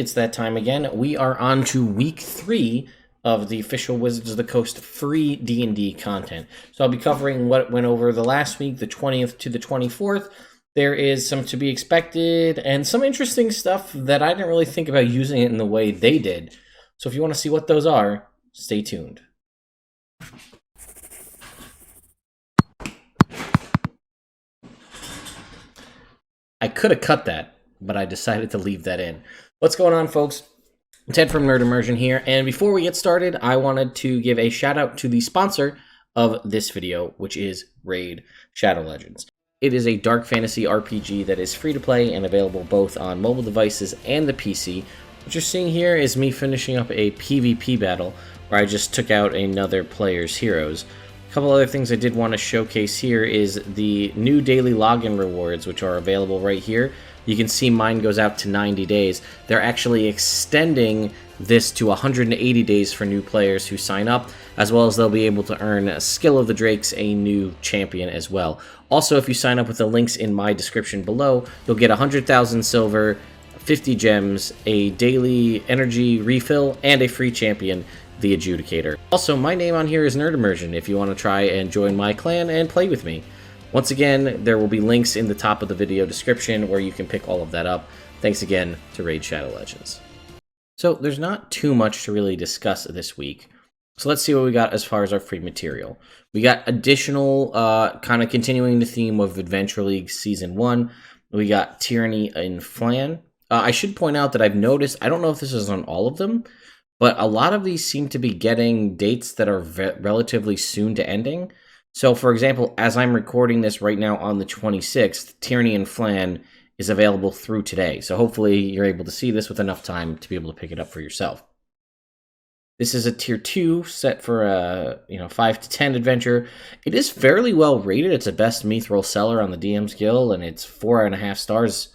It's that time again. We are on to week 3 of the official Wizards of the Coast free D&D content. So I'll be covering what went over the last week, the 20th to the 24th. There is some to be expected and some interesting stuff that I didn't really think about using it in the way they did. So if you want to see what those are, stay tuned. I could have cut that, but I decided to leave that in. What's going on, folks? Ted from Nerd Immersion here, and before we get started, I wanted to give a shout out to the sponsor of this video, which is Raid Shadow Legends. It is a dark fantasy RPG that is free to play and available both on mobile devices and the PC. What you're seeing here is me finishing up a PvP battle where I just took out another player's heroes. A couple other things I did want to showcase here is the new daily login rewards, which are available right here. You can see mine goes out to 90 days. They're actually extending this to 180 days for new players who sign up, as well as they'll be able to earn Skill of the Drakes, a new champion as well. Also, if you sign up with the links in my description below, you'll get 100,000 silver, 50 gems, a daily energy refill, and a free champion, the Adjudicator. Also, my name on here is Nerd Immersion if you want to try and join my clan and play with me. Once again, there will be links in the top of the video description where you can pick all of that up. Thanks again to Raid Shadow Legends. So there's not too much to really discuss this week. So let's see what we got as far as our free material. We got additional, kind of continuing the theme of Adventure League Season 1. We got Tyranny in Flan. I should point out that I've noticed, I don't know if this is on all of them, but a lot of these seem to be getting dates that are relatively soon to ending. So, for example, as I'm recording this right now on the 26th, Tyranny and Flan is available through today. So hopefully you're able to see this with enough time to be able to pick it up for yourself. This is a tier 2 set for a 5 to 10 adventure. It is fairly well rated. It's a best mithril seller on the DM's Guild, and it's 4.5 stars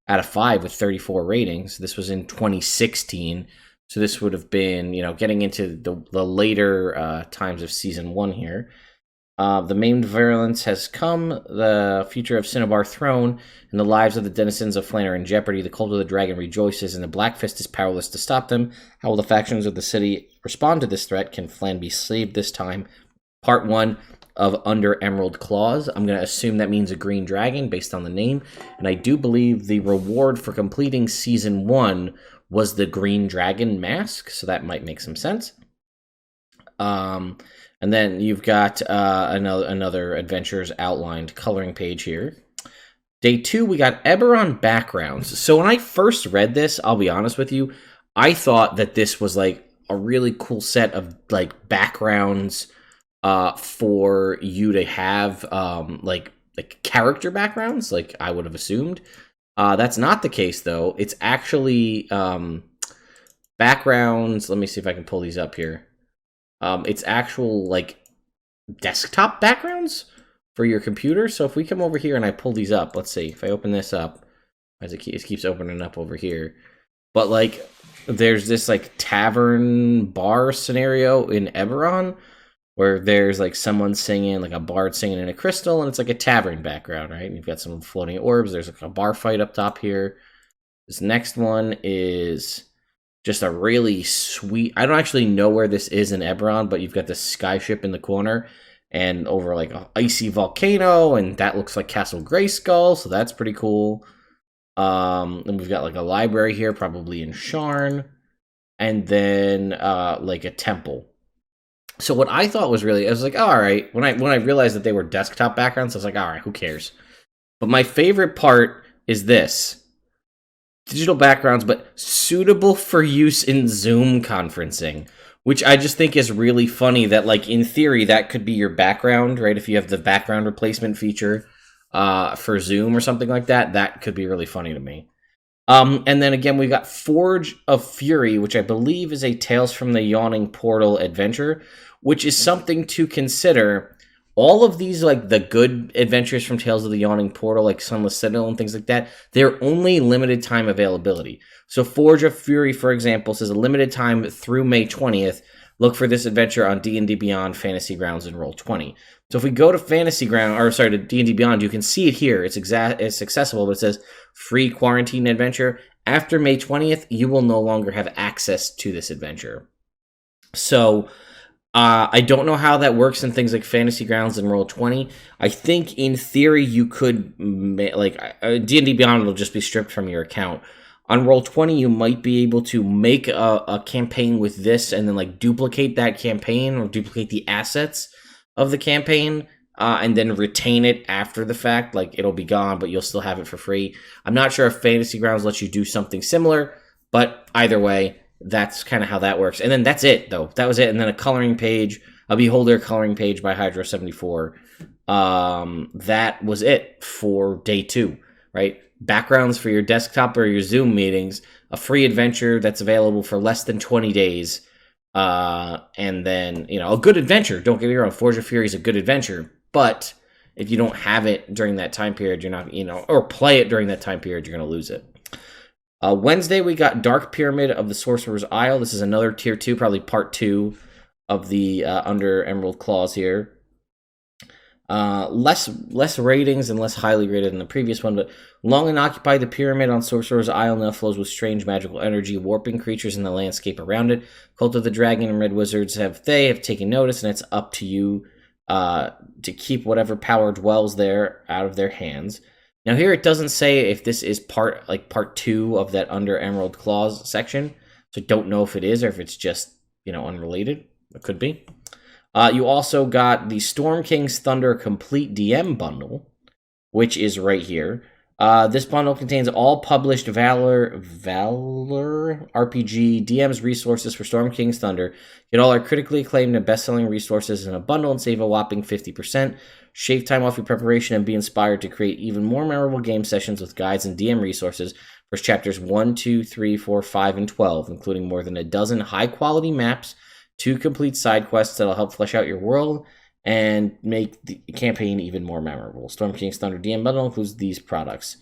out of 5 with 34 ratings. This was in 2016. So this would have been, getting into the later times of Season 1 here. The maimed virulence has come, the future of Cinnabar throne, and the lives of the denizens of Flan are in jeopardy. The cult of the dragon rejoices, and the Black Fist is powerless to stop them. How will the factions of the city respond to this threat? Can Flan be saved this time? Part 1 of Under Emerald Claws. I'm going to assume that means a green dragon based on the name, and I do believe the reward for completing Season 1 was the green dragon mask, so that might make some sense. And then you've got another adventures outlined coloring page here. Day 2, we got Eberron backgrounds. So when I first read this, I'll be honest with you, I thought that this was like a really cool set of like backgrounds for you to have like character backgrounds, like I would have assumed. That's not the case though. It's actually backgrounds. Let me see if I can pull these up here. It's actual like desktop backgrounds for your computer. So if we come over here and I pull these up, let's see if I open this up, as it keeps opening up over here. But like, there's this like tavern bar scenario in Eberron where there's like someone singing, like a bard singing in a crystal, and it's like a tavern background, right? And you've got some floating orbs. There's like a bar fight up top here. This next one is just a really sweet, I don't actually know where this is in Eberron, but you've got this skyship in the corner and over like an icy volcano, and that looks like Castle Grayskull, so that's pretty cool. And we've got like a library here, probably in Sharn, and then like a temple. So what I thought was really, I was like, oh, all right, when I realized that they were desktop backgrounds, I was like, all right, who cares? But my favorite part is this. Digital backgrounds, but suitable for use in Zoom conferencing, which I just think is really funny that, like, in theory, that could be your background, right? If you have the background replacement feature for Zoom or something like that, that could be really funny to me. And then again, we've got Forge of Fury, which I believe is a Tales from the Yawning Portal adventure, which is something to consider. All of these, like the good adventures from Tales of the Yawning Portal, like Sunless Citadel and things like that, they're only limited time availability. So Forge of Fury, for example, says a limited time through May 20th. Look for this adventure on D&D Beyond, Fantasy Grounds, and Roll20. So if we go to to D&D Beyond, you can see it here. It's accessible, but it says free quarantine adventure. After May 20th, you will no longer have access to this adventure. So I don't know how that works in things like Fantasy Grounds and Roll20. I think in theory you could, D&D Beyond will just be stripped from your account. On Roll20, you might be able to make a campaign with this and then like duplicate that campaign or duplicate the assets of the campaign and then retain it after the fact. Like it'll be gone, but you'll still have it for free. I'm not sure if Fantasy Grounds lets you do something similar, but either way, that's kind of how that works. And then that's it, though. That was it. And then a coloring page, a Beholder coloring page by Hydro74. That was it for day 2, right? Backgrounds for your desktop or your Zoom meetings, a free adventure that's available for less than 20 days. And then, a good adventure. Don't get me wrong, Forge of Fury is a good adventure. But if you don't have it during that time period, you're not, or play it during that time period, you're going to lose it. Wednesday, we got Dark Pyramid of the Sorcerer's Isle. This is another Tier 2, probably Part 2 of the Under Emerald Claws here. Less ratings and less highly rated than the previous one, but long and occupied, the pyramid on Sorcerer's Isle now flows with strange magical energy, warping creatures in the landscape around it. Cult of the Dragon and Red Wizards have taken notice, and it's up to you to keep whatever power dwells there out of their hands. Now here it doesn't say if this is part 2 of that Under Emerald Claws section, so don't know if it is or if it's just, unrelated. It could be. You also got the Storm King's Thunder Complete DM bundle, which is right here. This bundle contains all published Valor RPG DM's resources for Storm King's Thunder. Get all our critically acclaimed and best-selling resources in a bundle and save a whopping 50%. Shave time off your preparation and be inspired to create even more memorable game sessions with guides and DM resources for chapters 1, 2, 3, 4, 5, and 12, including more than a dozen high-quality maps, 2 complete side quests that'll help flesh out your world and make the campaign even more memorable. Storm King's Thunder DM bundle includes these products.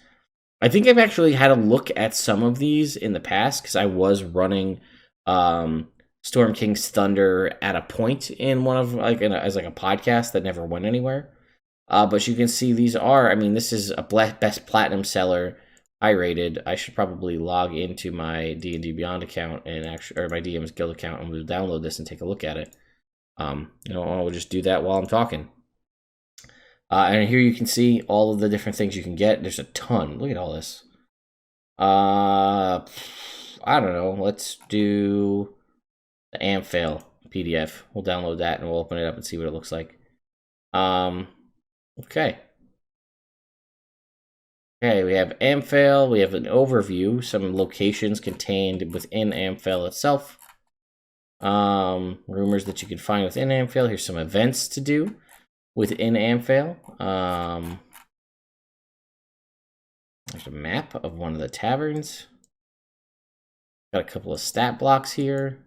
I think I've actually had a look at some of these in the past because I was running Storm King's Thunder at a point in one of as a podcast that never went anywhere. But you can see these are. This is a best platinum seller. I rated. I should probably log into my D&D Beyond account and or my DM's Guild account and we'll download this and take a look at it. I'll just do that while I'm talking. And here you can see all of the different things you can get. There's a ton. Look at all this. I don't know. Let's do the Amphail PDF. We'll download that and we'll open it up and see what it looks like. Okay. Okay, we have Amphail. We have an overview, some locations contained within Amphail itself. Rumors that you can find within Amphail. Here's some events to do within Amphail. There's a map of one of the taverns. Got a couple of stat blocks here.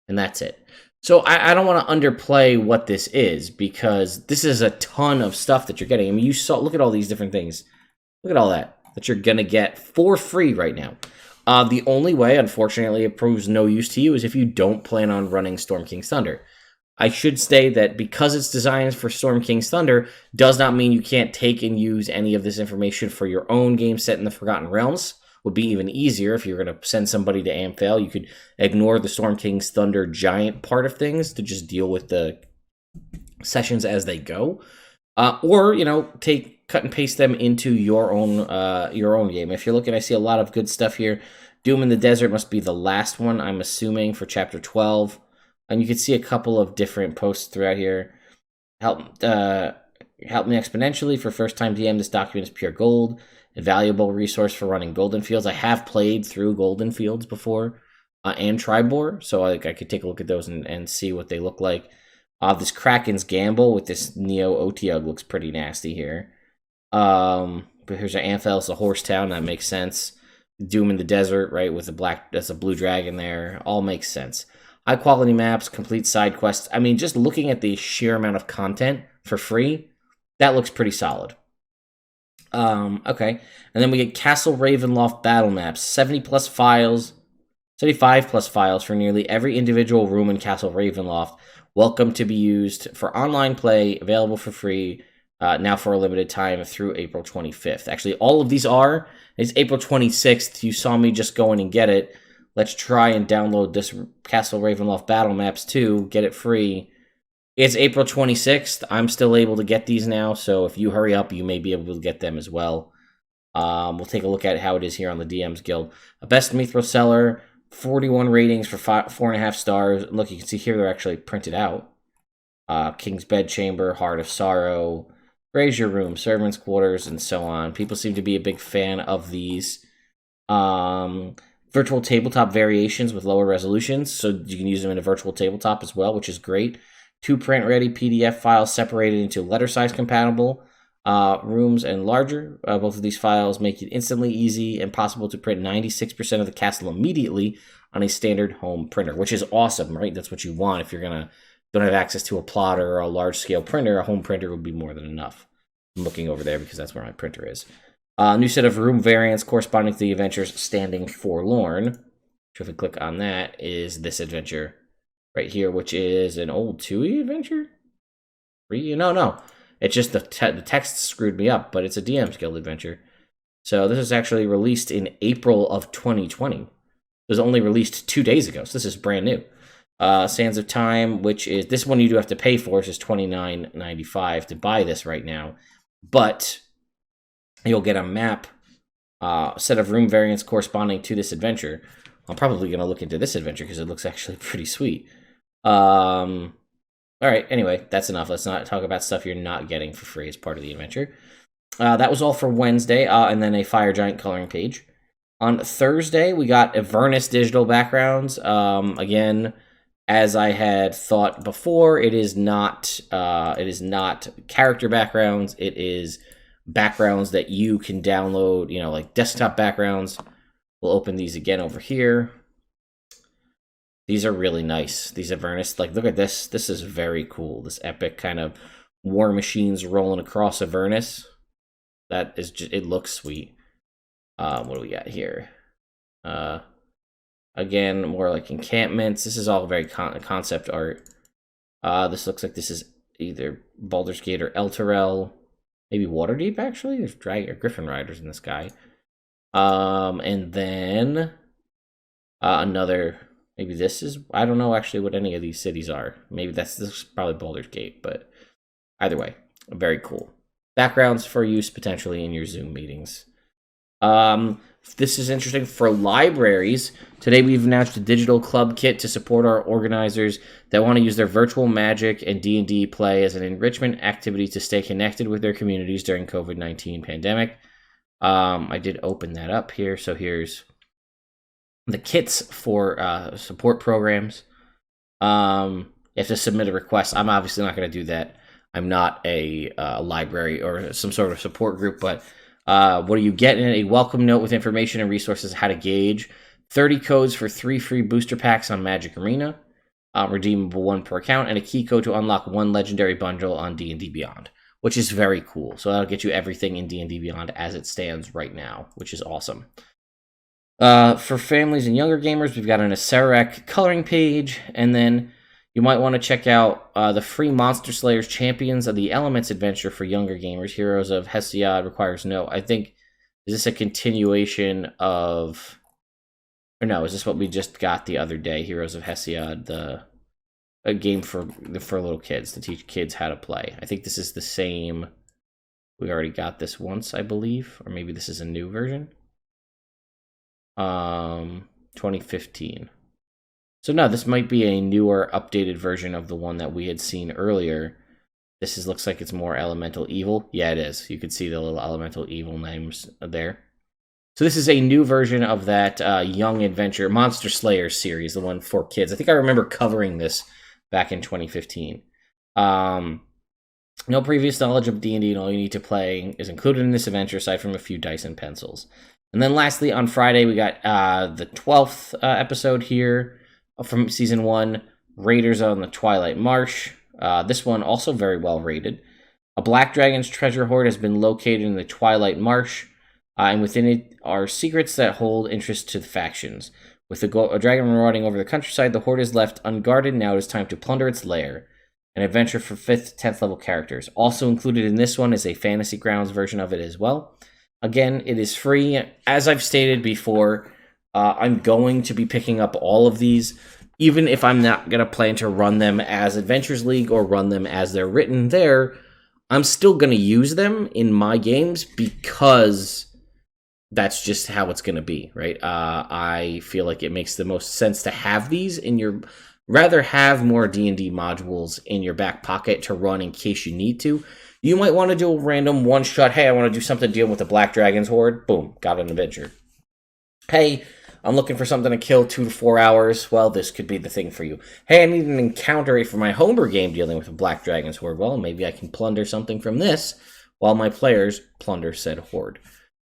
And that's it. So I don't want to underplay what this is because this is a ton of stuff that you're getting. You saw, look at all these different things. Look at all that you're going to get for free right now. The only way, unfortunately, it proves no use to you is if you don't plan on running Storm King's Thunder. I should say that because it's designed for Storm King's Thunder does not mean you can't take and use any of this information for your own game set in the Forgotten Realms. Would be even easier if you were going to send somebody to Amphail. You could ignore the Storm King's Thunder giant part of things to just deal with the sessions as they go. Or, cut and paste them into your own game. If you're looking, I see a lot of good stuff here. Doom in the Desert must be the last one, I'm assuming, for Chapter 12. And you can see a couple of different posts throughout here. Help me exponentially for first-time DM. This document is pure gold. A valuable resource for running Golden Fields. I have played through Golden Fields before and Tribor, so I could take a look at those and see what they look like. This Kraken's Gamble with this Neo Otiug looks pretty nasty here. But here's an Amphail, it's a horse town, that makes sense. Doom in the Desert, right, with that's a blue dragon there, all makes sense. High quality maps, complete side quests. Just looking at the sheer amount of content for free, that looks pretty solid. Okay, and then we get Castle Ravenloft battle maps, 70 plus files, 75 plus files for nearly every individual room in Castle Ravenloft. Welcome to be used for online play, available for free, now for a limited time through April 25th. Actually, all of these are. It's April 26th. You saw me just go in and get it. Let's try and download this Castle Ravenloft Battle Maps too. Get it free. It's April 26th. I'm still able to get these now, so if you hurry up, you may be able to get them as well. We'll take a look at how it is here on the DM's Guild. A Best Mithril Seller, 41 ratings for 4.5 stars. Look, you can see here they're actually printed out. King's Bedchamber, Heart of Sorrow, Brazier Room, Servants' Quarters, and so on. People seem to be a big fan of these. Virtual tabletop variations with lower resolutions, so you can use them in a virtual tabletop as well, which is great. 2 print-ready PDF files separated into letter-size compatible rooms and larger. Both of these files make it instantly easy and possible to print 96% of the castle immediately on a standard home printer, which is awesome, right? That's what you want if you're don't have access to a plotter or a large-scale printer. A home printer would be more than enough. I'm looking over there because that's where my printer is. New set of room variants corresponding to the adventures Standing Forlorn. So if we click on that, is this adventure right here, which is an old 2e adventure? 3? No. It's just the text screwed me up, but it's a DM's Guild adventure. So this was actually released in April of 2020. It was only released 2 days ago, so this is brand new. Sands of Time, which is this one you do have to pay for, is $29.95 to buy this right now. But you'll get a map, set of room variants corresponding to this adventure. I'm probably going to look into this adventure because it looks actually pretty sweet. All right, anyway, that's enough. Let's not talk about stuff you're not getting for free as part of the adventure. That was all for Wednesday, and then a Fire Giant coloring page. On Thursday, we got Vernest digital backgrounds. Again, as I had thought before, it is not character backgrounds. It is backgrounds that you can download, like desktop backgrounds. We'll open these again over here. These are really nice. These are Vernest. Like, look at this. This is very cool. This epic kind of war machines rolling across Avernus. That is just, it looks sweet. What do we got here? Again, more like encampments. This is all very concept art. This looks like this is either Baldur's Gate or Elturel. Maybe Waterdeep, actually. There's Griffin Riders in this guy. And then another, maybe this is, I don't know actually what any of these cities are. Maybe this is probably Baldur's Gate, but either way, very cool. Backgrounds for use potentially in your Zoom meetings. This is interesting for libraries. Today we've announced a digital club kit to support our organizers that want to use their virtual Magic and D&D play as an enrichment activity to stay connected with their communities during COVID-19 pandemic. I did open that up here, so here's the kits for support programs. You have to submit a request. I'm obviously not going to do that. I'm not a library or some sort of support group, but what do you get in it? A welcome note with information and resources how to gauge, 30 codes for 3 free booster packs on Magic Arena, redeemable 1 per account, and a key code to unlock 1 legendary bundle on D&D Beyond, which is very cool. So that'll get you everything in D&D Beyond as it stands right now, which is awesome. For families and younger gamers, we've got an Acerec coloring page, and then you might want to check out the free Monster Slayers Champions of the Elements adventure for younger gamers. Heroes of Hesiod requires no. I think, is this a continuation of, or no, is this what we just got the other day? Heroes of Hesiod, a game for little kids to teach kids how to play. I think this is the same. We already got this once, I believe, or maybe this is a new version. 2015. So no, this might be a newer, updated version of the one that we had seen earlier. This looks like it's more Elemental Evil. Yeah, it is. You could see the little Elemental Evil names there. So this is a new version of that Young Adventure Monster Slayers series, the one for kids. I think I remember covering this back in 2015. No previous knowledge of D&D and all you need to play is included in this adventure, aside from a few dice and pencils. And then lastly, on Friday, we got the 12th episode here from Season 1, Raiders on the Twilight Marsh. This one also very well rated. A Black Dragon's treasure hoard has been located in the Twilight Marsh, and within it are secrets that hold interest to the factions. With a dragon marauding over the countryside, the horde is left unguarded. Now it is time to plunder its lair. An adventure for 5th, 10th level characters. Also included in this one is a Fantasy Grounds version of it as well. Again, it is free. As I've stated before, I'm going to be picking up all of these, even if I'm not going to plan to run them as Adventures League or run them as they're written there. I'm still going to use them in my games because that's just how it's going to be, right? I feel like it makes the most sense to have these in your... Rather have more D&D modules in your back pocket to run in case you need to. You might want to do a random one-shot, hey, I want to do something dealing with the Black Dragon's Horde. Boom, got an adventure. Hey, I'm looking for something to kill 2 to 4 hours. Well, this could be the thing for you. Hey, I need an encounter for my homebrew game dealing with a Black Dragon's Horde. Well, maybe I can plunder something from this while my players plunder said horde.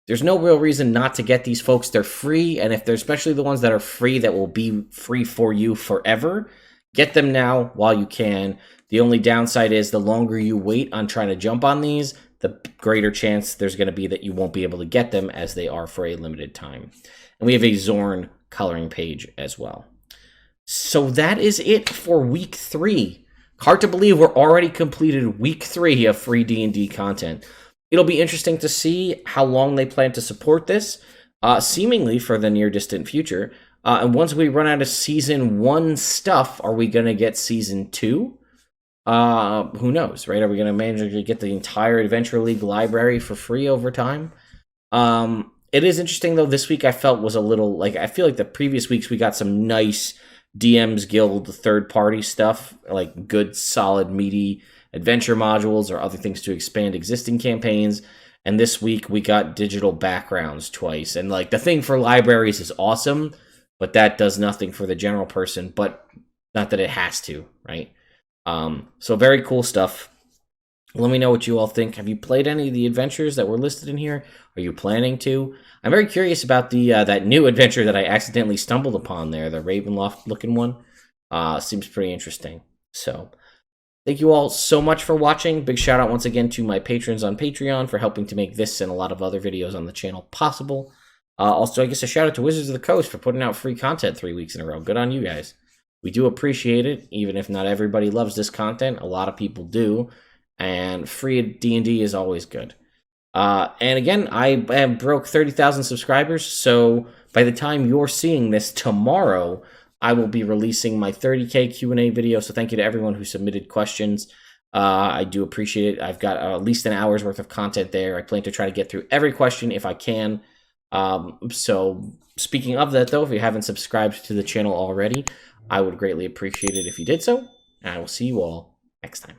There's no real reason not to get these, folks. They're free, and if they're especially the ones that are free that will be free for you forever, get them now while you can. The only downside is the longer you wait on trying to jump on these, the greater chance there's going to be that you won't be able to get them as they are for a limited time. And we have a Zorn coloring page as well. So that is it for week 3. Hard to believe we're already completed week 3 of free D&D content. It'll be interesting to see how long they plan to support this, seemingly for the near-distant future. And once we run out of Season 1 stuff, are we going to get Season 2? Who knows, right? Are we going to manage to get the entire Adventure League library for free over time? It is interesting, though, this week I felt was a little, like, I feel like the previous weeks we got some nice DM's Guild third-party stuff, like good, solid, meaty adventure modules or other things to expand existing campaigns. And this week we got digital backgrounds twice. And like the thing for libraries is awesome, but that does nothing for the general person, but not that it has to, right? So very cool stuff. Let me know what you all think. Have you played any of the adventures that were listed in here? Are you planning to? I'm very curious about the that new adventure that I accidentally stumbled upon there, the Ravenloft looking one. Seems pretty interesting. So thank you all so much for watching. Big shout out once again to my patrons on Patreon for helping to make this and a lot of other videos on the channel possible. Also, I guess a shout out to Wizards of the Coast for putting out free content 3 weeks in a row. Good on you guys. We do appreciate it, even if not everybody loves this content. A lot of people do, and free D&D is always good. And again, I broke 30,000 subscribers, so by the time you're seeing this tomorrow, I will be releasing my 30K Q&A video, so thank you to everyone who submitted questions. I do appreciate it. I've got at least an hour's worth of content there. I plan to try to get through every question if I can. So speaking of that, though, if you haven't subscribed to the channel already, I would greatly appreciate it if you did so, and I will see you all next time.